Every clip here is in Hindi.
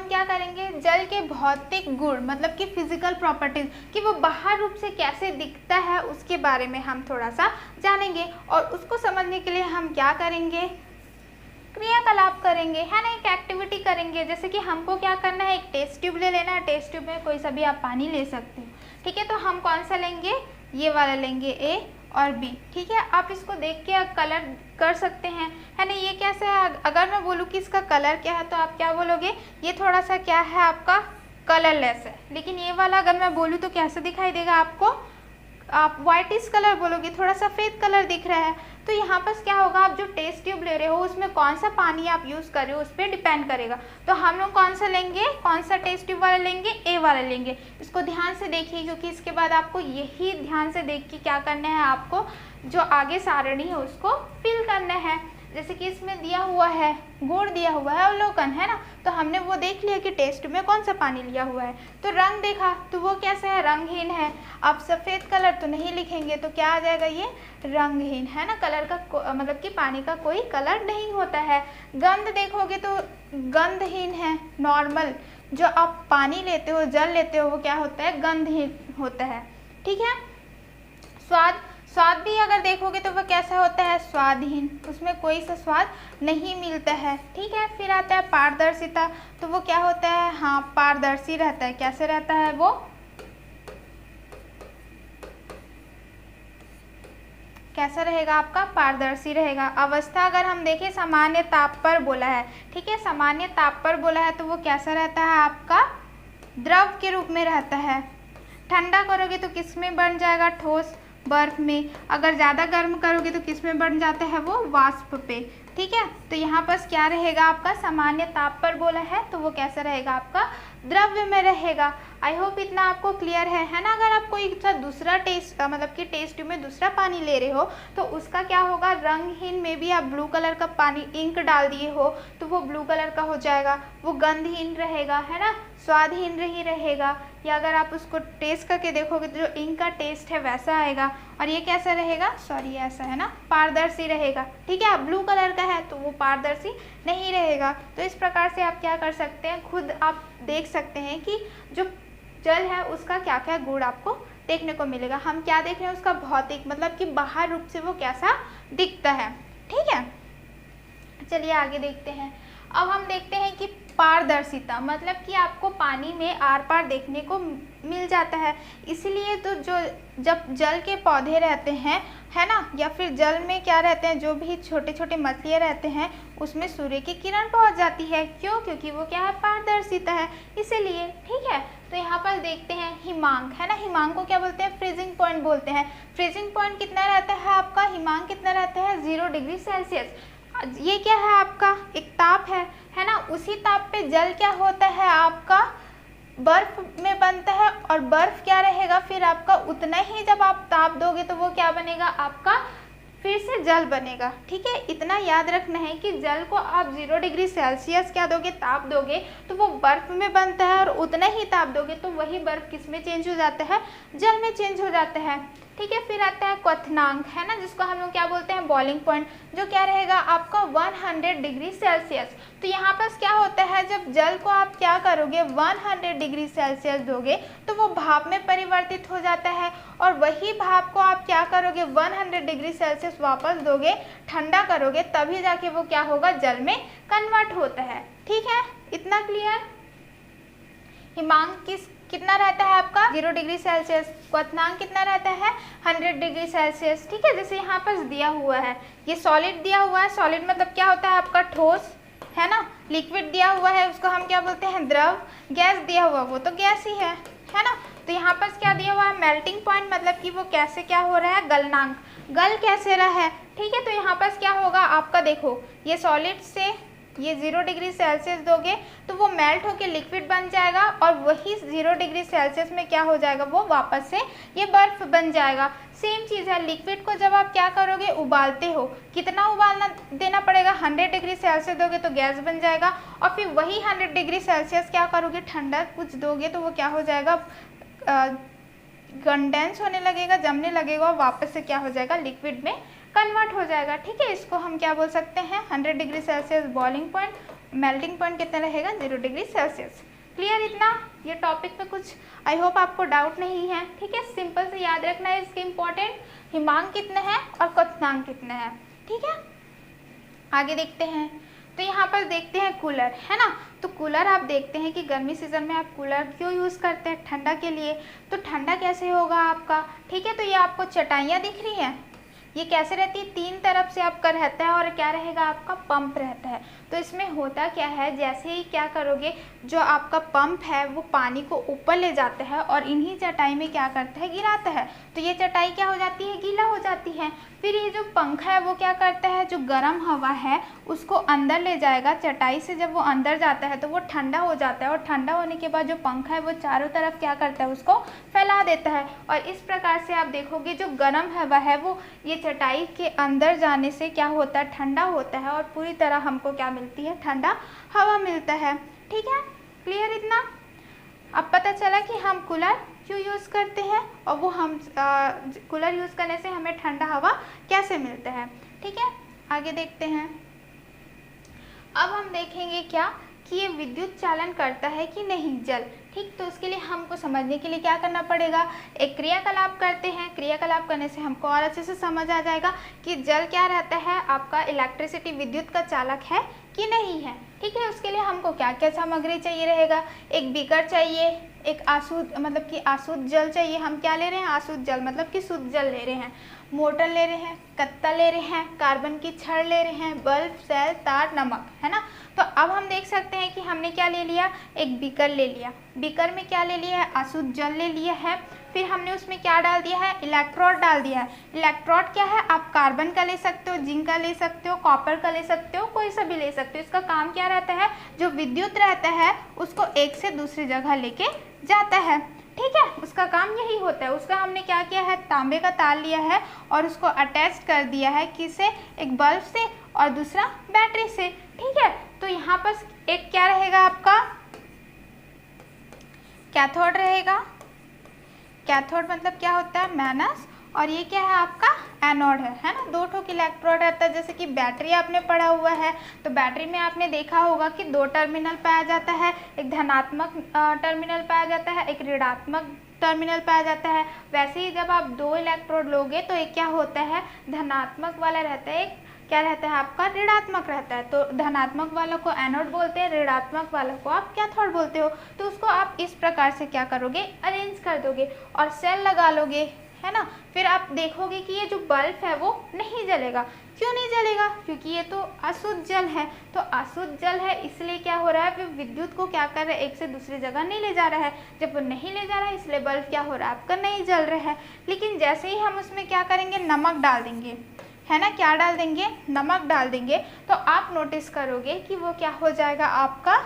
क्या करेंगे, जल के भौतिक गुण मतलब कि फिजिकल प्रॉपर्टीज कि वो बाहर रूप से कैसे दिखता है उसके बारे में हम थोड़ा सा जानेंगे। और उसको समझने के लिए हम क्या करेंगे, क्रियाकलाप करेंगे, है ना, एक एक्टिविटी करेंगे। जैसे कि हमको क्या करना है, एक टेस्ट ट्यूब ले लेना है, टेस्ट ट्यूब में कोई सा भी आप पानी ले सकते हो, ठीक है। तो हम कौन सा लेंगे, ये वाला लेंगे, ए और बी, ठीक है। आप इसको देख के कलर कर सकते हैं, है ना। ये कैसे है, अगर मैं बोलूँ कि इसका कलर क्या है तो आप क्या बोलोगे, ये थोड़ा सा क्या है आपका कलरलेस है। लेकिन ये वाला अगर मैं बोलूँ तो कैसे दिखाई देगा आपको, आप वाइटिश कलर बोलोगे, थोड़ा सफ़ेद कलर दिख रहा है। तो यहाँ पर क्या होगा, आप जो टेस्ट ट्यूब ले रहे हो उसमें कौन सा पानी आप यूज़ कर रहे हो उस पर डिपेंड करेगा। तो हम लोग कौन सा लेंगे, कौन सा टेस्ट ट्यूब वाला लेंगे, ए वाला लेंगे। इसको ध्यान से देखिए क्योंकि इसके बाद आपको यही ध्यान से देख के क्या करना है, आपको जो आगे सारणी है उसको फिल करना है। जैसे कि इसमें दिया हुआ है, गुण दिया हुआ है, अवलोकन, है ना। तो हमने वो देख लिया कि टेस्ट में कौन सा पानी लिया हुआ है। तो रंग देखा तो वो कैसा है, रंगहीन है। अब सफ़ेद कलर तो नहीं लिखेंगे तो क्या आ जाएगा, ये रंगहीन, है ना। कलर का मतलब कि पानी का कोई कलर नहीं होता है। गंध देखोगे तो गंधहीन है, नॉर्मल। जो आप पानी लेते हो, जल लेते हो, वो क्या होता है, गंधहीन होता है, ठीक है। स्वाद, स्वाद भी अगर देखोगे तो वह कैसा होता है, स्वादहीन, उसमें कोई सा स्वाद नहीं मिलता है, ठीक है। फिर आता है पारदर्शिता, तो वो क्या होता है, हाँ पारदर्शी रहता है। कैसे रहता है वो, कैसा रहेगा आपका, पारदर्शी रहेगा। अवस्था अगर हम देखें, सामान्य ताप पर बोला है, ठीक है, सामान्य ताप पर बोला है तो वो कैसा रहता है आपका, द्रव के रूप में रहता है। ठंडा करोगे तो किस में बन जाएगा, ठोस, बर्फ में। अगर ज़्यादा गर्म करोगे तो किस में बन जाता है, वो वाष्प पे, ठीक है। तो यहाँ पर क्या रहेगा आपका, सामान्य ताप पर बोला है तो वो कैसा रहेगा आपका, द्रव्य में रहेगा। आई होप इतना आपको क्लियर है ना। अगर आप कोई सा दूसरा टेस्ट मतलब कि टेस्ट ट्यूब में दूसरा पानी ले रहे हो तो उसका क्या होगा, रंगहीन में भी आप ब्लू कलर का पानी इंक डाल दिए हो तो वो ब्लू कलर का हो जाएगा, वो गंधहीन रहेगा, है ना, स्वादहीन नहीं रहेगा। या अगर आप उसको टेस्ट करके देखोगे तो जो इंक का टेस्ट है वैसा आएगा। और ये कैसा रहेगा, सॉरी ऐसा है ना, पारदर्शी रहेगा, ठीक है। ब्लू कलर का है तो वो पारदर्शी नहीं रहेगा। तो इस प्रकार से आप क्या कर सकते हैं, खुद आप देख सकते हैं कि जो जल है उसका क्या क्या गुण आपको देखने को मिलेगा। हम क्या देख रहे हैं, उसका भौतिक मतलब कि बाहर रूप से वो कैसा दिखता है, ठीक है। चलिए आगे देखते हैं। अब हम देखते हैं कि पारदर्शिता मतलब कि आपको पानी में आर पार देखने को मिल जाता है। इसलिए तो जो जब जल के पौधे रहते हैं, है ना, या फिर जल में क्या रहते हैं, जो भी छोटे छोटे मछलियाँ रहते हैं उसमें सूर्य की किरण पहुंच जाती है। क्यों, क्योंकि वो क्या है, पारदर्शिता है, इसीलिए, ठीक है। तो यहाँ पर देखते हैं हिमांक, है ना, हिमांक को क्या बोलते हैं, फ्रीजिंग पॉइंट बोलते हैं। फ्रीजिंग पॉइंट कितना रहता है आपका, हिमांक कितना रहता है, 0 डिग्री सेल्सियस। ये क्या है आपका, एक ताप है ना। उसी ताप पे जल क्या होता है आपका, बर्फ में बनता है। और बर्फ क्या रहेगा फिर आपका, उतना ही जब आप ताप दोगे तो वो क्या बनेगा आपका, फिर से जल बनेगा, ठीक है। इतना याद रखना है कि जल को आप 0 डिग्री सेल्सियस क्या दोगे, ताप दोगे तो वो बर्फ में बनता है। और उतना ही ताप दोगे तो वही बर्फ किस में चेंज हो जाता है, जल में चेंज हो जाता है, ठीक है। फिर आता है क्वथनांक, है ना, जिसको हम लोग क्या बोलते हैं, बॉइलिंग पॉइंट, जो क्या रहेगा आपका 100 डिग्री सेल्सियस। तो यहाँ पर क्या होता है, जब जल को आप क्या करोगे 100 डिग्री सेल्सियस दोगे तो वो भाप में परिवर्तित हो जाता है। और वही भाप को आप क्या करोगे 100 डिग्री सेल्सियस वापस दोगे, ठंडा करोगे, तभी जाके वो क्या होगा, जल में कन्वर्ट होता है, ठीक है। इतना क्लियर। हिमांक कितना रहता है आपका, 0 डिग्री सेल्सियस। क्वथनांक कितना रहता है, 100 डिग्री सेल्सियस, ठीक है। जैसे यहाँ पर दिया हुआ है, ये सॉलिड दिया हुआ है। सॉलिड मतलब क्या होता है आपका, ठोस, है ना। लिक्विड दिया हुआ है उसको हम क्या बोलते हैं, द्रव। गैस दिया हुआ वो तो गैस ही है ना। तो यहाँ पर क्या दिया हुआ है, मेल्टिंग पॉइंट, मतलब कि वो कैसे क्या हो रहा है, गलनांक, गल कैसे रहा है, ठीक है। तो यहाँ पर क्या होगा आपका, देखो ये सॉलिड से ये 0 डिग्री सेल्सियस दोगे तो वो मेल्ट होके लिक्विड बन जाएगा। और वही 0 डिग्री सेल्सियस में क्या हो जाएगा, वो वापस से ये बर्फ बन जाएगा। सेम चीज़ है, लिक्विड को जब आप क्या करोगे, उबालते हो, कितना उबालना देना पड़ेगा, 100 डिग्री सेल्सियस दोगे तो गैस बन जाएगा। और फिर वही 100 डिग्री सेल्सियस क्या करोगे, ठंडा कुछ दोगे तो वो क्या हो जाएगा, कंडेंस होने लगेगा, जमने लगेगा और वापस से क्या हो जाएगा, लिक्विड में कन्वर्ट हो जाएगा, ठीक है। इसको हम क्या बोल सकते हैं, 100 degree Celsius boiling point melting point कितना रहेगा 0 डिग्री सेल्सियस। क्लियर इतना? ये टॉपिक में कुछ आई होप आपको डाउट नहीं है। ठीक है, सिंपल से याद रखना है इसके इम्पोर्टेंट, हिमांक कितने हैं और क्वथनांक कितने हैं। ठीक है, आगे देखते हैं। तो यहाँ पर देखते हैं कूलर, है ना। तो कूलर आप देखते हैं कि गर्मी सीजन में आप कूलर क्यों यूज़ करते हैं, ठंडा के लिए। तो ठंडा कैसे होगा आपका, ठीक है। तो ये आपको चटाइयाँ दिख रही हैं, ये कैसे रहती है, 3 तरफ से आपका रहता है और क्या रहेगा आपका पंप रहता है। तो इसमें होता क्या है, जैसे ही क्या करोगे, जो आपका पंप है वो पानी को ऊपर ले जाता है और इन्हीं चटाई में क्या करता है, गिराता है। तो ये चटाई क्या हो जाती है, गीला हो जाती है। फिर ये जो पंखा है वो क्या करता है, जो गर्म हवा है उसको अंदर ले जाएगा चटाई से। जब वो अंदर जाता है तो वो ठंडा हो जाता है और ठंडा होने के बाद जो पंखा है वो चारों तरफ क्या करता है, उसको फैला देता है। और इस प्रकार से आप देखोगे जो गर्म हवा है वो ये चटाई के अंदर जाने से क्या होता है, ठंडा होता है और पूरी तरह हमको क्या मिलती है, ठंडा हवा मिलता है। ठीक है, क्लियर इतना? अब पता चला कि हम कूलर क्यों यूज़ करते हैं और वो हम कूलर यूज़ करने से हमें ठंडा हवा कैसे मिलता है। ठीक है, आगे देखते हैं। अब हम देखेंगे क्या कि ये विद्युत चालन करता है कि नहीं जल। ठीक, तो उसके लिए हमको समझने के लिए क्या करना पड़ेगा, एक क्रियाकलाप करते हैं। क्रियाकलाप करने से हमको और अच्छे से समझ आ जाएगा कि जल क्या रहता है, आपका इलेक्ट्रिसिटी विद्युत का चालक है कि नहीं है। ठीक है, उसके लिए हमको क्या क्या सामग्री चाहिए रहेगा, एक बीकर चाहिए, एक आसूद मतलब कि आसूद जल चाहिए। हम क्या ले रहे हैं, आसूद जल मतलब कि शुद्ध जल ले रहे हैं। मोटर ले रहे हैं, कत्ता ले रहे हैं, कार्बन की छड़ ले रहे हैं, बल्ब, सेल, तार, नमक, है ना। तो अब हम देख सकते हैं कि हमने क्या ले लिया, एक बीकर ले लिया। बीकर में क्या ले लिया है, आसूद जल ले लिया है। फिर हमने उसमें क्या डाल दिया है, इलेक्ट्रोड डाल दिया है। इलेक्ट्रोड क्या है, आप कार्बन का ले सकते हो, जिंक का ले सकते हो, कॉपर का ले सकते हो, कोई सा भी ले सकते हो। इसका काम क्या रहता है, जो विद्युत रहता है उसको एक से दूसरी जगह लेके जाता है। ठीक है, उसका काम यही होता है। उसका हमने क्या किया है, तांबे का तार लिया है और उसको अटैच कर दिया है किससे, एक बल्ब से और दूसरा बैटरी से। ठीक है, तो यहाँ पर एक क्या रहेगा आपका कैथोड रहेगा। कैथोड मतलब क्या होता है, माइनस, और ये क्या है आपका एनोड है ना। 2 ठोक इलेक्ट्रोड रहता है। जैसे कि बैटरी आपने पढ़ा हुआ है, तो बैटरी में आपने देखा होगा कि 2 टर्मिनल पाया जाता है, एक धनात्मक टर्मिनल पाया जाता है, एक ऋणात्मक टर्मिनल पाया जाता है। वैसे ही जब आप 2 इलेक्ट्रोड लोगे तो एक क्या होता है, धनात्मक वाला रहता है, एक क्या रहता है आपका ऋणात्मक रहता है। तो धनात्मक वालों को एनोड बोलते हैं, ऋणात्मक वालों को आप कैथोड बोलते हो। तो उसको आप इस प्रकार से क्या करोगे, अरेंज कर दोगे और सेल लगा लोगे, है ना। फिर आप देखोगे कि ये जो बल्ब है वो नहीं जलेगा। क्यों नहीं जलेगा, क्योंकि ये तो अशुद्ध जल है। तो अशुद्ध जल है इसलिए क्या हो रहा है, फिर विद्युत को क्या कर रहा है, एक से दूसरी जगह नहीं ले जा रहा है। जब वो नहीं ले जा रहा है इसलिए बल्ब क्या हो रहा है आपका, नहीं जल रहा है। लेकिन जैसे ही हम उसमें क्या करेंगे, नमक डाल देंगे, है ना। क्या डाल देंगे, नमक डाल देंगे, तो आप नोटिस करोगे कि वो क्या हो जाएगा, आपका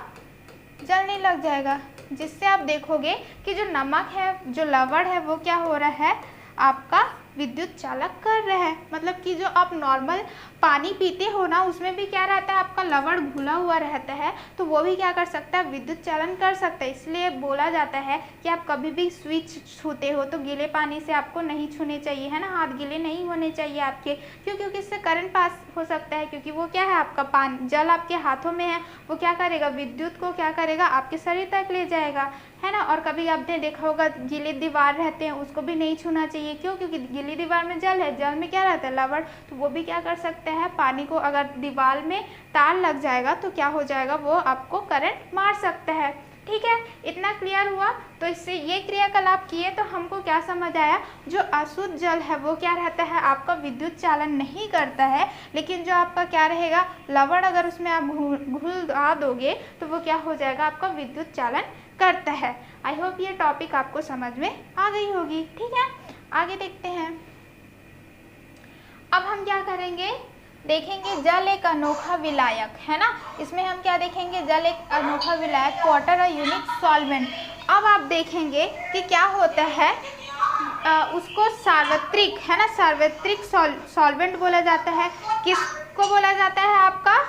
जलने लग जाएगा। जिससे आप देखोगे कि जो नमक है, जो लवण है, वो क्या हो रहा है, आपका विद्युत चालक कर रहा है। मतलब कि जो आप नॉर्मल पानी पीते हो ना, उसमें भी क्या रहता है, आपका लवण घुला हुआ रहता है, तो वो भी क्या कर सकता है, विद्युत चालन कर सकता है। इसलिए बोला जाता है कि आप कभी भी स्विच छूते हो तो गीले पानी से आपको नहीं छूने चाहिए, है ना। हाथ गीले नहीं होने चाहिए आपके, क्योंकि इससे करंट पास हो सकता है। क्योंकि वो क्या है, आपका पानी, जल आपके हाथों में है, वो क्या करेगा, विद्युत को क्या करेगा, आपके शरीर तक ले जाएगा, है ना। और कभी आपने देखा होगा गीले दीवार रहते हैं, उसको भी नहीं छूना चाहिए। क्यों, क्योंकि गीली दीवार में जल है, जल में क्या रहता है, लवण। तो वो भी क्या कर सकते हैं, पानी को, अगर दीवार में तार लग जाएगा तो क्या हो जाएगा, वो आपको करंट मार सकता है। ठीक है, इतना क्लियर हुआ। तो इससे ये क्रियाकलाप किए तो हमको क्या समझ आया, जो अशुद्ध जल है वो क्या रहता है, आपका विद्युत चालन नहीं करता है। लेकिन जो आपका क्या रहेगा, लवण, अगर उसमें आप घुला दोगे तो वो क्या हो जाएगा, आपका विद्युत चालन करता है। आई होप ये टॉपिक आपको समझ में आ गई होगी। ठीक है, आगे देखते हैं। अब हम क्या करेंगे, देखेंगे जल एक अनोखा विलायक, है ना। इसमें हम क्या देखेंगे, जल एक अनोखा विलायक, वाटर अ यूनिक सॉल्वेंट। अब आप देखेंगे कि क्या होता है, उसको सार्वत्रिक, है ना, सार्वत्रिक सॉल्वेंट बोला जाता है। किसको बोला जाता है, आपका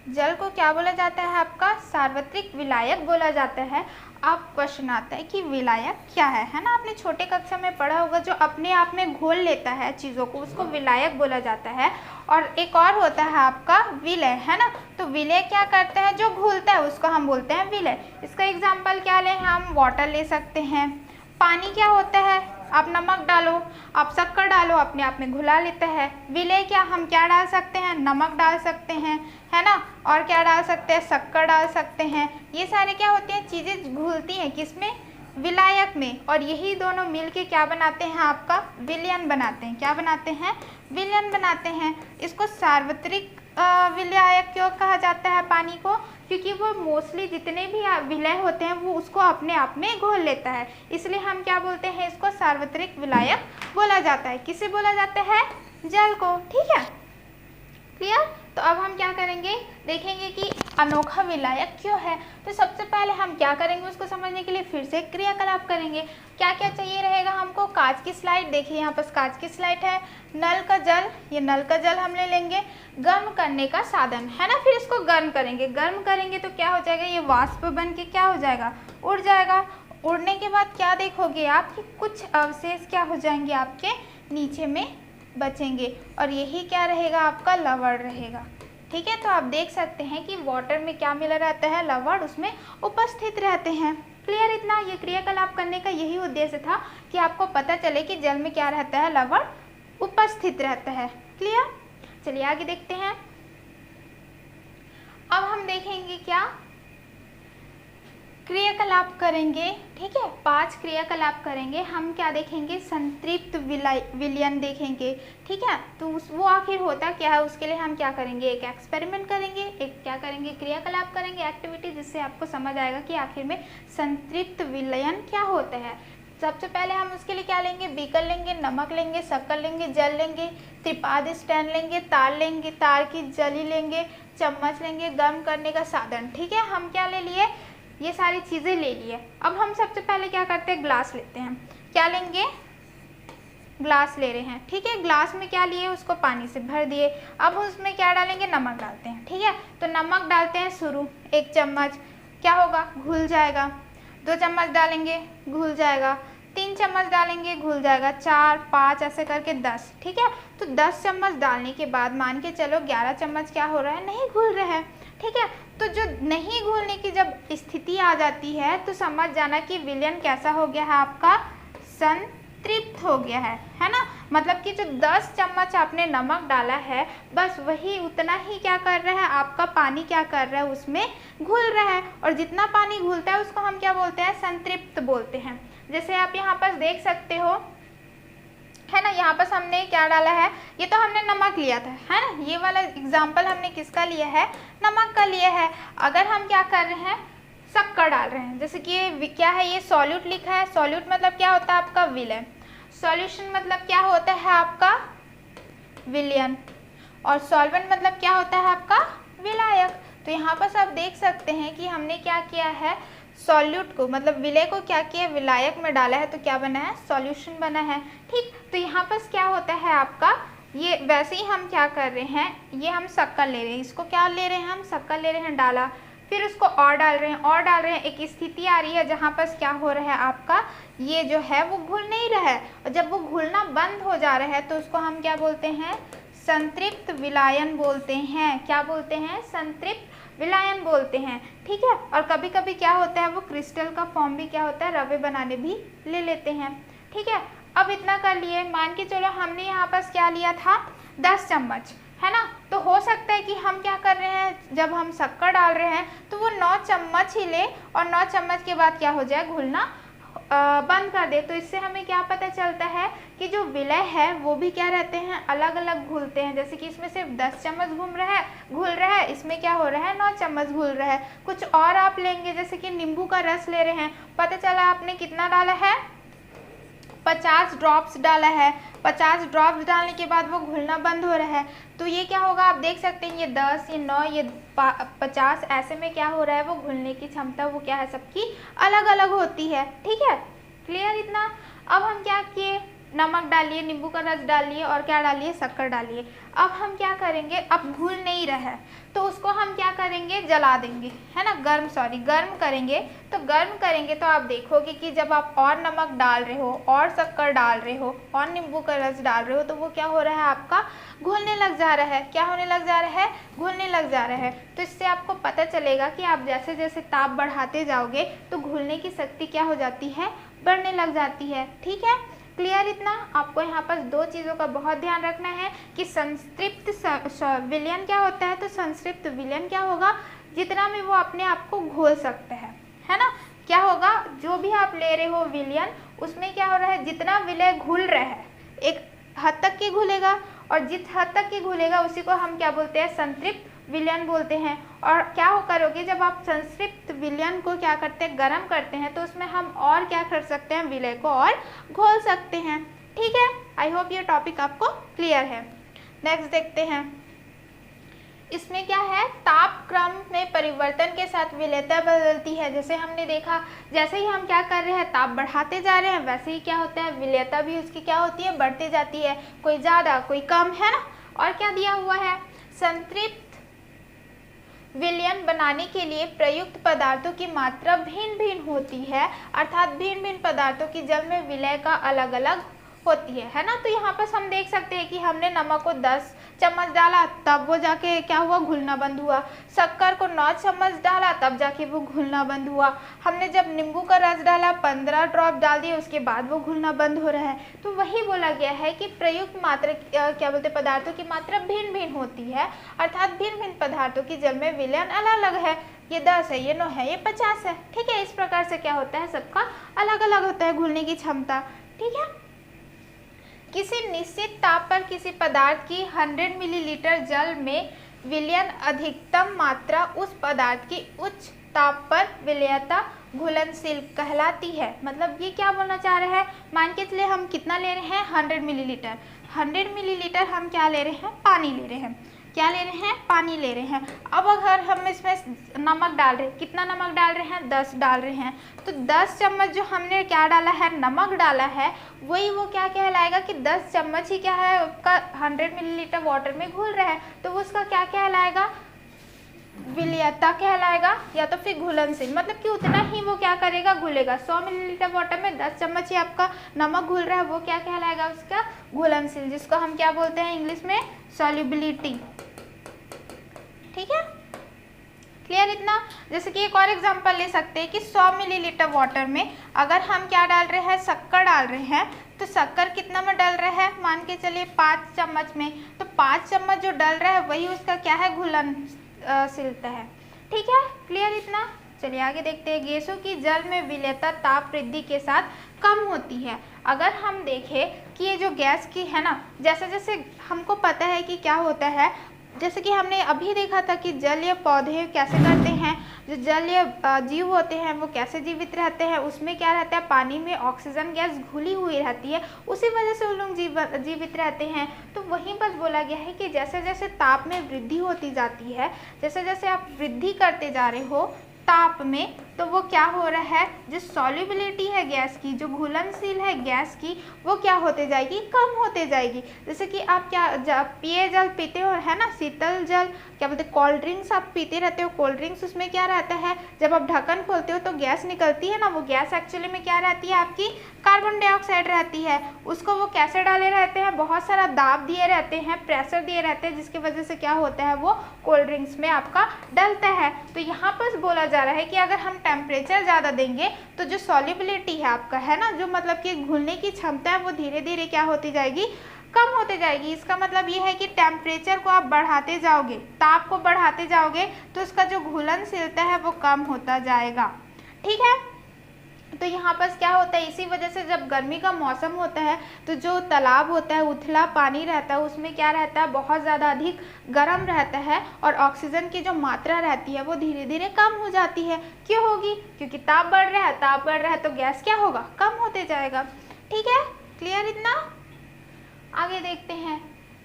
जल को क्या बोला जाता है, आपका सार्वत्रिक विलायक बोला जाता है। अब क्वेश्चन आता है कि विलायक क्या है ना। आपने छोटे कक्षा में पढ़ा होगा, जो अपने आप में घोल लेता है चीज़ों को उसको विलायक बोला जाता है। और एक और होता है आपका विलय, है ना। तो विलय क्या करता है, जो घुलता है उसको हम बोलते हैं विलय। इसका एग्जाम्पल क्या लें, हम वाटर ले सकते हैं। पानी क्या होता है, आप नमक डालो, आप शक्कर डालो, अपने आप में घुला लेता है। विलय क्या, हम क्या डाल सकते हैं, नमक डाल सकते हैं, है ना। और क्या डाल सकते हैं, शक्कर डाल सकते हैं। ये सारे क्या होते हैं, चीज़ें घुलती हैं किसमें, विलायक में। और यही दोनों मिलके क्या बनाते हैं, आपका विलयन बनाते हैं। क्या बनाते हैं, विलयन बनाते हैं। इसको सार्वत्रिक विलायक क्यों कहा जाता है पानी को, क्योंकि वो मोस्टली जितने भी विलय होते हैं वो उसको अपने आप में घोल लेता है, इसलिए हम क्या बोलते हैं, इसको सार्वत्रिक विलायक बोला जाता है। किसे बोला जाता है, जल को। ठीक है, क्लियर। तो अब हम क्या करेंगे, देखेंगे कि अनोखा विलायक क्यों है। तो सबसे पहले हम क्या करेंगे, उसको समझने के लिए फिर से क्रियाकलाप करेंगे। क्या क्या चाहिए रहेगा हमको, कांच की स्लाइड, देखिए यहाँ पर कांच की स्लाइड है। नल का जल, ये नल का जल हम ले लेंगे। गर्म करने का साधन, है ना। फिर इसको गर्म करेंगे, गर्म करेंगे तो क्या हो जाएगा, ये वाष्प बन के क्या हो जाएगा, उड़ जाएगा। उड़ने के बाद क्या देखोगे आप, कि कुछ अवशेष क्या हो जाएंगे, आपके नीचे में बचेंगे। और यही क्या रहेगा, आपका लवण रहेगा। ठीक है, तो आप देख सकते हैं कि वाटर में क्या मिला रहता है, लवण उसमें उपस्थित रहते हैं। क्लियर इतना। ये क्रियाकलाप करने का यही उद्देश्य था कि आपको पता चले कि जल में क्या रहता है, लवण उपस्थित रहता है। क्लियर। चलिए आगे देखते हैं। अब हम देखेंगे क्या क्रियाकलाप करेंगे। ठीक है, 5 क्रियाकलाप करेंगे हम। क्या देखेंगे, संतृप्त विलयन देखेंगे। ठीक है, तो वो आखिर होता क्या है, उसके लिए हम क्या करेंगे, एक एक्सपेरिमेंट करेंगे, एक क्या करेंगे, क्रियाकलाप करेंगे, एक्टिविटी, जिससे आपको समझ आएगा कि आखिर में संतृप्त विलयन क्या होता है। सबसे पहले हम उसके लिए क्या लेंगे, बीकर लेंगे, नमक लेंगे, शक्कर लेंगे, जल लेंगे, त्रिपाद स्टैंड लेंगे, तार लेंगे, तार की जली लेंगे, चम्मच लेंगे, गर्म करने का साधन। ठीक है, हम क्या ले लिए, ये सारी चीज़ें ले लिए। अब हम सबसे पहले क्या करते हैं, ग्लास लेते हैं। क्या लेंगे, ग्लास ले रहे हैं। ठीक है, ग्लास में क्या लिए, उसको पानी से भर दिए। अब उसमें क्या डालेंगे, नमक डालते हैं। ठीक है, तो नमक डालते हैं शुरू, 1 चम्मच, क्या होगा, घुल जाएगा। 2 चम्मच डालेंगे, घुल जाएगा। 3 चम्मच डालेंगे, घुल जाएगा। 4, 5 ऐसे करके 10। ठीक है, तो 10 चम्मच डालने के बाद मान के चलो 11 चम्मच क्या हो रहा है, नहीं घुल रहा है। ठीक है, तो जो नहीं घुलने की जब स्थिति आ जाती है तो समझ जाना कि विलयन कैसा हो गया है, आपका संतृप्त हो गया है ना। मतलब कि जो 10 चम्मच आपने नमक डाला है, बस वही उतना ही क्या कर रहा है, आपका पानी क्या कर रहा है, उसमें घुल रहा है। और जितना पानी घुलता है उसको हम क्या बोलते हैं, संतृप्त बोलते हैं। जैसे आप यहाँ पर देख सकते हो, है ना, यहाँ पर हमने क्या डाला है, ये तो हमने नमक लिया था, है ना। ये वाला एग्जाम्पल हमने किसका लिया है, नमक का लिया है। अगर हम क्या कर रहे हैं, शक्कर डाल रहे हैं, जैसे कि ये क्या है, ये सॉल्यूट लिखा है। सॉल्यूट मतलब क्या होता है, आपका विलय। सॉल्यूशन मतलब क्या होता है, आपका विलयन। और सॉल्वेंट मतलब क्या होता है, आपका विलायक। तो यहाँ पर आप देख सकते हैं कि हमने क्या किया है, सॉल्यूट को मतलब विलय को क्या किया, विलायक में डाला है, तो क्या बना है, सॉल्यूशन बना है। ठीक, तो यहाँ पर क्या होता है आपका, ये वैसे ही हम क्या कर रहे हैं, ये हम शक्कर ले रहे हैं, इसको क्या ले रहे हैं, हम शक्कर ले रहे हैं, डाला, फिर उसको और डाल रहे हैं, और डाल रहे हैं। एक स्थिति आ रही है जहाँ पर क्या हो रहा है, आपका ये जो है वो घुल नहीं रहा है। और जब वो घुलना बंद हो जा रहा है तो उसको हम क्या बोलते हैं, संतृप्त विलायन बोलते हैं। क्या बोलते हैं, संतृप्त विलायन बोलते हैं। ठीक है, और कभी कभी क्या होता है, वो क्रिस्टल का फॉर्म भी क्या होता है, रवे बनाने भी ले लेते हैं। ठीक है, अब इतना कर लिए, मान के चलो हमने यहाँ पर क्या लिया था, 10 चम्मच, है ना। तो हो सकता है कि हम क्या कर रहे हैं, जब हम शक्कर डाल रहे हैं तो वो 9 चम्मच ही ले, और 9 चम्मच के बाद क्या हो जाए, घुलना बंद कर दे। तो इससे हमें क्या पता चलता है कि जो विलय है वो भी क्या रहते हैं, अलग अलग घुलते हैं। जैसे कि इसमें सिर्फ 10 चम्मच घुल रहा है, इसमें क्या हो रहा है, 9 चम्मच घुल रहा है। कुछ और आप लेंगे, जैसे कि नींबू का रस ले रहे हैं, पता चला आपने कितना डाला है, 50 ड्रॉप्स डाला है। 50 ड्रॉप्स डालने के बाद वो घुलना बंद हो रहा है, तो ये क्या होगा, आप देख सकते हैं, ये 10, ये 9, ये 50, ऐसे में क्या हो रहा है, वो घुलने की क्षमता वो क्या है, सबकी अलग अलग होती है। ठीक है, क्लियर इतना। अब हम क्या किए, नमक डालिए, नींबू का रस डालिए और क्या डालिए, शक्कर डालिए। अब हम क्या करेंगे, अब घुल नहीं रहा है तो उसको हम क्या करेंगे, जला देंगे, है ना, गर्म करेंगे। तो गर्म करेंगे तो आप देखोगे कि जब आप और नमक डाल रहे हो और शक्कर डाल रहे हो और नींबू का रस डाल रहे हो तो वो क्या हो रहा है, आपका घुलने लग जा रहा है। क्या होने लग जा रहा है, घुलने लग जा रहा है। तो इससे आपको पता चलेगा कि आप जैसे जैसे ताप बढ़ाते जाओगे तो घुलने की शक्ति क्या हो जाती है, बढ़ने लग जाती है। ठीक है, क्लियर इतना। आपको यहाँ पर दो चीज़ों का बहुत ध्यान रखना है कि संतृप्त विलयन क्या होता है, तो संतृप्त विलयन क्या होगा, जितना में वो अपने आप को घोल सकता है ना। क्या होगा, जो भी आप ले रहे हो विलयन, उसमें क्या हो रहा है, जितना विलय घुल रहा है एक हद तक की घुलेगा, और जिस हद तक की घुलेगा उसी को हम क्या बोलते हैं, संतृप्त विलयन बोलते हैं। और क्या हो करोगे, जब आप संतृप्त विलयन को क्या करते हैं, गर्म करते हैं, तो उसमें हम और क्या कर सकते हैं, विलय को और घोल सकते हैं। ठीक है, आई होप ये टॉपिक आपको क्लियर है। नेक्स्ट देखते हैं, इसमें क्या है, ताप क्रम में परिवर्तन के साथ विलेयता बदलती है। जैसे हमने देखा, जैसे ही हम क्या कर रहे हैं, ताप बढ़ाते जा रहे हैं, वैसे ही क्या होता है, विलेयता भी उसकी क्या होती है, बढ़ती जाती है, कोई ज़्यादा कोई कम, है ना। और क्या दिया हुआ है, संतृप्त विलयन बनाने के लिए प्रयुक्त पदार्थों की मात्रा भिन्न भिन्न होती है, अर्थात भिन्न भिन्न पदार्थों की जल में विलय का अलग अलग होती है ना। तो यहाँ पर हम देख सकते हैं कि हमने नमक को 10 चम्मच डाला तब वो जाके क्या हुआ, घुलना बंद हुआ। शक्कर को 9 चम्मच डाला तब जाके वो घुलना बंद हुआ। हमने जब नींबू का रस डाला 15 ड्रॉप डाल दिए, उसके बाद वो घुलना बंद हो रहा है। तो वही बोला गया है कि प्रयुक्त मात्रा क्या बोलते पदार्थों की मात्रा भिन्न भिन्न होती है, अर्थात भिन्न भिन्न पदार्थों की जल में विलयन अलग अलग है। ये 10 है, ये 9 है, ये 50 है। ठीक है, इस प्रकार से क्या होता है, सबका अलग अलग होता है घुलने की क्षमता। ठीक है, किसी निश्चित ताप पर किसी पदार्थ की 100 मिलीलीटर जल में विलयन अधिकतम मात्रा उस पदार्थ की उच्च ताप पर विलयता घुलनशील कहलाती है। मतलब ये क्या बोलना चाह रहे हैं, मान के चलिए हम कितना ले रहे हैं, 100 मिलीलीटर। 100 मिलीलीटर हम क्या ले रहे हैं, पानी ले रहे हैं। क्या ले रहे हैं, पानी ले रहे हैं। अब अगर हम इसमें नमक डाल रहे हैं, कितना नमक डाल रहे हैं, 10 डाल रहे हैं, तो 10 चम्मच जो हमने क्या डाला है, नमक डाला है, वही वो क्या कहलाएगा कि 10 चम्मच ही क्या है, उसका 100 मिलीलीटर वाटर में घुल रहा है, तो वो उसका क्या कहलाएगा, विलयता कहलाएगा, या तो फिर घुलनशील। मतलब कि उतना ही वो क्या करेगा, घुलेगा। 100 मिलीलीटर वाटर में 10 चम्मच ही आपका नमक घुल रहा है, वो क्या कहलाएगा, उसका घुलनशील, जिसको हम क्या बोलते हैं इंग्लिश में, सॉल्युबिलिटी। ठीक है, क्लियर इतना। जैसे कि एक और एग्जांपल ले सकते हैं कि 100 मिलीलीटर वाटर में अगर हम क्या डाल रहे हैं, शक्कर डाल रहे हैं, तो शक्कर कितना में डल रहा है, मान के चलिए 5 चम्मच में, तो 5 चम्मच जो डल रहा है वही उसका क्या है, घुलनशीलता है। ठीक है, क्लियर इतना। चलिए आगे देखते हैं, गैसों की जल में विलयता ताप वृद्धि के साथ कम होती है। अगर हम देखें कि ये जो गैस की है ना, जैसे जैसे हमको पता है कि क्या होता है, जैसे कि हमने अभी देखा था कि जलीय पौधे कैसे करते हैं, जो जलीय जीव होते हैं वो कैसे जीवित रहते हैं, उसमें क्या रहता है, पानी में ऑक्सीजन गैस घुली हुई रहती है, उसी वजह से वो लोग जीवित रहते हैं। तो वहीं पर बोला गया है कि जैसे जैसे ताप में वृद्धि होती जाती है, जैसे जैसे आप वृद्धि करते जा रहे हो ताप में, तो वो क्या हो रहा है, जो सॉल्युबिलिटी है गैस की, जो घुलनशील है गैस की, वो क्या होते जाएगी, कम होते जाएगी। जैसे कि आप क्या पिए जल पीते हो, है ना, शीतल जल, क्या बोलते, कोल्ड ड्रिंक्स आप पीते रहते हो, कोल्ड ड्रिंक्स, उसमें क्या रहता है, जब आप ढक्कन खोलते हो तो गैस निकलती है ना, वो गैस एक्चुअली में क्या रहती है, आपकी कार्बन डाइऑक्साइड रहती है। उसको वो कैसे डाले रहते हैं, बहुत सारा दाब दिए रहते हैं, प्रेशर दिए रहते हैं, जिसकी वजह से क्या होता है, वो कोल्ड ड्रिंक्स में आपका डलता है। तो यहाँ पर बोला जा रहा है कि अगर हम टेम्परेचर ज़्यादा देंगे तो जो सॉल्युबिलिटी है आपका, है ना, जो मतलब कि घुलने की क्षमता है, वो धीरे धीरे क्या होती जाएगी, कम होते जाएगी। इसका मतलब ये है कि टेम्परेचर को आप बढ़ाते जाओगे, ताप को बढ़ाते जाओगे, तो उसका जो घुलनशीलता है वो कम होता जाएगा। ठीक है, तो यहाँ पर क्या होता है, इसी वजह से जब गर्मी का मौसम होता है तो जो तालाब होता है, उथला पानी रहता है, उसमें क्या रहता है, बहुत ज़्यादा अधिक गर्म रहता है, और ऑक्सीजन की जो मात्रा रहती है वो धीरे धीरे कम हो जाती है। क्यों होगी, क्योंकि ताप बढ़ रहा है, ताप बढ़ रहा है तो गैस क्या होगा, कम होते जाएगा। ठीक है, क्लियर इतना। आगे देखते हैं,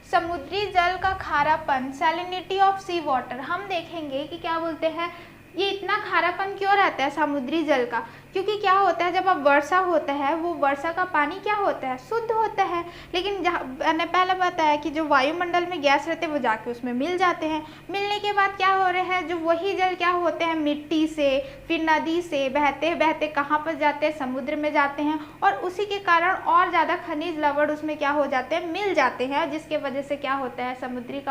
समुद्री जल का खारापन, सैलिनिटी ऑफ सी वाटर। हम देखेंगे कि क्या बोलते हैं, ये इतना खारापन क्यों रहता है समुद्री जल का, क्योंकि क्या होता है जब अब वर्षा होता है वो वर्षा का पानी क्या होता है, शुद्ध होता है। लेकिन जहाँ मैंने पहले बताया कि जो वायुमंडल में गैस रहते हैं वो जाके उसमें मिल जाते हैं, मिलने के बाद क्या हो रहे हैं, जो वही जल क्या होते हैं, मिट्टी से फिर नदी से बहते बहते कहाँ पर जाते हैं, समुद्र में जाते हैं, और उसी के कारण और ज़्यादा खनिज लवण उसमें क्या हो जाते हैं, मिल जाते हैं, जिसके वजह से क्या होता है, समुद्र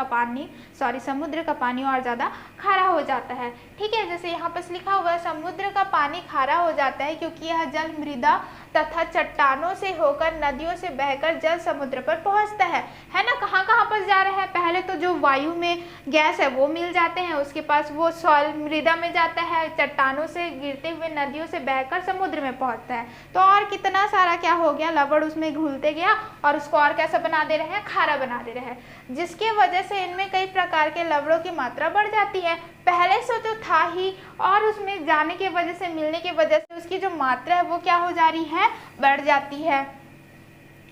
का पानी और ज़्यादा खारा हो जाता है। ठीक है, जैसे यहाँ पर लिखा हुआ है समुद्र का पानी खारा हो जाता है क्योंकि यह जल मृदा तथा चट्टानों से होकर नदियों से बहकर जल समुद्र पर पहुंचता है ना। कहाँ कहाँ पर जा रहा है, पहले तो जो वायु में गैस है वो मिल जाते हैं, उसके पास वो सॉइल मृदा में जाता है, चट्टानों से गिरते हुए नदियों से बहकर समुद्र में पहुंचता है, तो और कितना सारा क्या हो गया, लवण उसमें घुलते गया और उसको और कैसा बना दे रहे हैं, खारा बना दे रहे हैं, जिसके वजह से इनमें कई प्रकार के लवणों की मात्रा बढ़ जाती है। पहले से तो था ही, और उसमें जाने की वजह से, मिलने की वजह से उसकी जो मात्रा है वो क्या हो जा रही है, बढ़ जाती है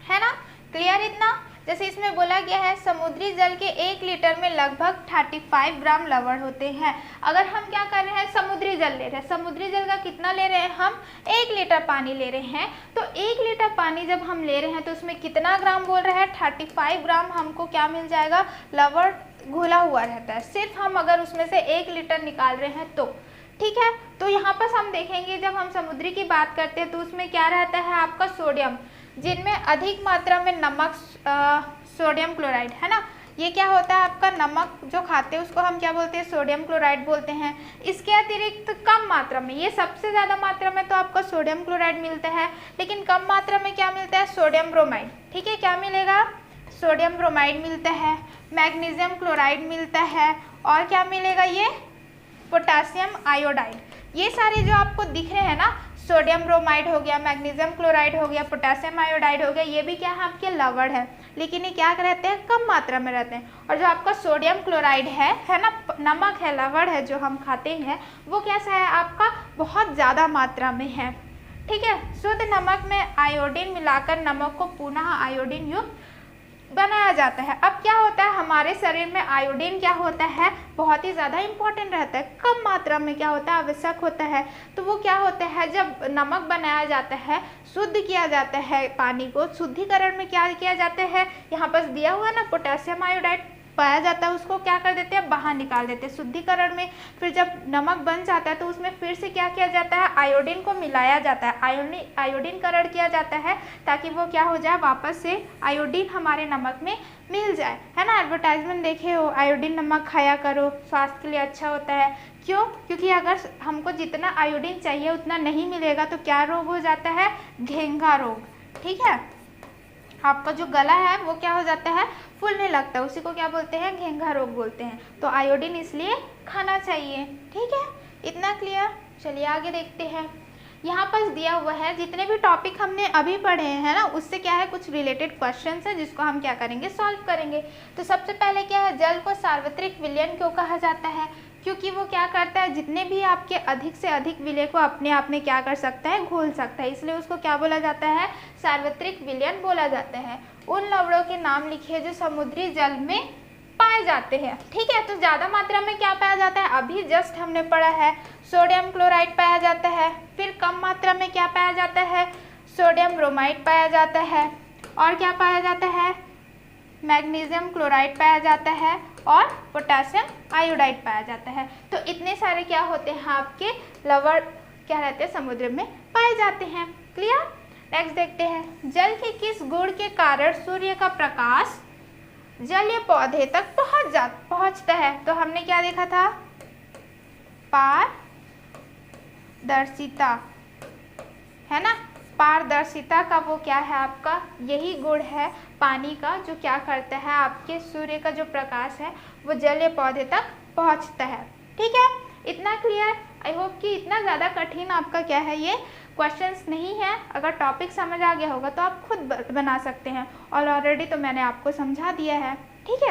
ना। क्लियर इतना। जैसे इसमें बोला गया है समुद्री जल के 1 लीटर में लगभग 35 ग्राम लवण होते हैं। अगर हम क्या कर रहे हैं, समुद्री जल ले रहे हैं, समुद्री जल का कितना ले रहे हैं हम, 1 लीटर पानी ले रहे हैं, तो 1 लीटर पानी जब हम ले रहे हैं तो उसमें कितना ग्राम बोल रहे हैं, 35 ग्राम हमको क्या मिल जाएगा, लवण घुला हुआ रहता है। सिर्फ हम अगर उसमें से 1 लीटर निकाल रहे हैं तो ठीक है। तो यहाँ पर हम देखेंगे जब हम समुद्री की बात करते हैं तो उसमें क्या रहता है आपका, सोडियम, जिनमें अधिक मात्रा में नमक, सोडियम क्लोराइड है ना, ये क्या होता है आपका, नमक जो खाते हैं उसको हम क्या बोलते हैं, सोडियम क्लोराइड बोलते हैं। इसके अतिरिक्त कम मात्रा में, ये सबसे ज़्यादा मात्रा में तो आपका सोडियम क्लोराइड मिलता है, लेकिन कम मात्रा में क्या मिलता है, सोडियम ब्रोमाइड। ठीक है, क्या मिलेगा, सोडियम ब्रोमाइड मिलता है, मैग्नीशियम क्लोराइड मिलता है, और क्या मिलेगा, ये पोटासियम आयोडाइड। ये सारे जो आपको दिख रहे हैं ना, सोडियम ब्रोमाइड हो गया, मैग्नीशियम क्लोराइड हो गया, पोटासियम आयोडाइड हो गया, ये भी क्या है आपके लवण है, लेकिन ये क्या रहते हैं, कम मात्रा में रहते हैं। और जो आपका सोडियम क्लोराइड है ना, नमक है, लवण है जो हम खाते हैं, वो कैसा है आपका, बहुत ज़्यादा मात्रा में है। ठीक है, शुद्ध नमक में आयोडीन मिलाकर नमक को पुनः आयोडीन युक्त बनाया जाता है। अब क्या होता है, हमारे शरीर में आयोडीन क्या होता है, बहुत ही ज़्यादा इंपॉर्टेंट रहता है, कम मात्रा में क्या होता है, आवश्यक होता है। तो वो क्या होता है, जब नमक बनाया जाता है, शुद्ध किया जाता है पानी को, शुद्धिकरण में क्या किया जाता है, यहाँ पर दिया हुआ है ना, पोटेशियम आयोडाइड पाया जाता है, उसको क्या कर देते हैं, बाहर निकाल देते हैं शुद्धिकरण में। फिर जब नमक बन जाता है तो उसमें फिर से क्या किया जाता है, आयोडीन को मिलाया जाता है, आयोडीनकरण किया जाता है, ताकि वो क्या हो जाए, वापस से आयोडीन हमारे नमक में मिल जाए, है ना। एडवर्टाइजमेंट देखे हो, आयोडीन नमक खाया करो, स्वास्थ्य के लिए अच्छा होता है। क्यों, क्योंकि अगर हमको जितना आयोडीन चाहिए उतना नहीं मिलेगा तो क्या रोग हो जाता है, घेंघा रोग। ठीक है, आपका जो गला है वो क्या हो जाता है, फूलने लगता है, उसी को क्या बोलते हैं, घेंघा रोग बोलते हैं। तो आयोडीन इसलिए खाना चाहिए। ठीक है, इतना क्लियर। चलिए आगे देखते हैं। यहाँ पर दिया हुआ है, जितने भी टॉपिक हमने अभी पढ़े हैं ना, उससे क्या है, कुछ रिलेटेड क्वेश्चंस है जिसको हम क्या करेंगे, सॉल्व करेंगे। तो सबसे पहले क्या है, जल को सार्वत्रिक विलयन क्यों कहा जाता है, क्योंकि वो क्या करता है, जितने भी आपके अधिक से अधिक विलय को अपने आप में क्या कर सकता है, घोल सकता है, इसलिए उसको क्या बोला जाता है, सार्वत्रिक विलयन बोला जाता है। उन लवणों के नाम लिखिए जो समुद्री जल में पाए जाते हैं। ठीक है, तो ज़्यादा मात्रा में क्या पाया जाता है, अभी जस्ट हमने पढ़ा है, सोडियम क्लोराइड पाया जाता है। फिर कम मात्रा में क्या पाया जाता है, सोडियम ब्रोमाइड पाया जाता है, और क्या पाया जाता है, मैग्नीशियम क्लोराइड पाया जाता है, और पोटेशियम आयोडाइड पाया जाता है। तो इतने सारे क्या होते हैं आपके लवण क्या रहते हैं, समुद्र में पाए जाते हैं। क्लियर। नेक्स्ट देखते हैं, जल के किस गुण के कारण सूर्य का प्रकाश जलीय पौधे तक पहुंचता है। तो हमने क्या देखा था, पारदर्शिता, है ना, पारदर्शिता का वो क्या है आपका, यही गुण है पानी का, जो क्या करता है, आपके सूर्य का जो प्रकाश है वो जलीय पौधे तक पहुंचता है। ठीक है, इतना क्लियर। आई होप कि इतना ज़्यादा कठिन आपका क्या है, ये क्वेश्चंस नहीं है। अगर टॉपिक समझ आ गया होगा तो आप खुद बना सकते हैं, और ऑलरेडी तो मैंने आपको समझा दिया है। ठीक है।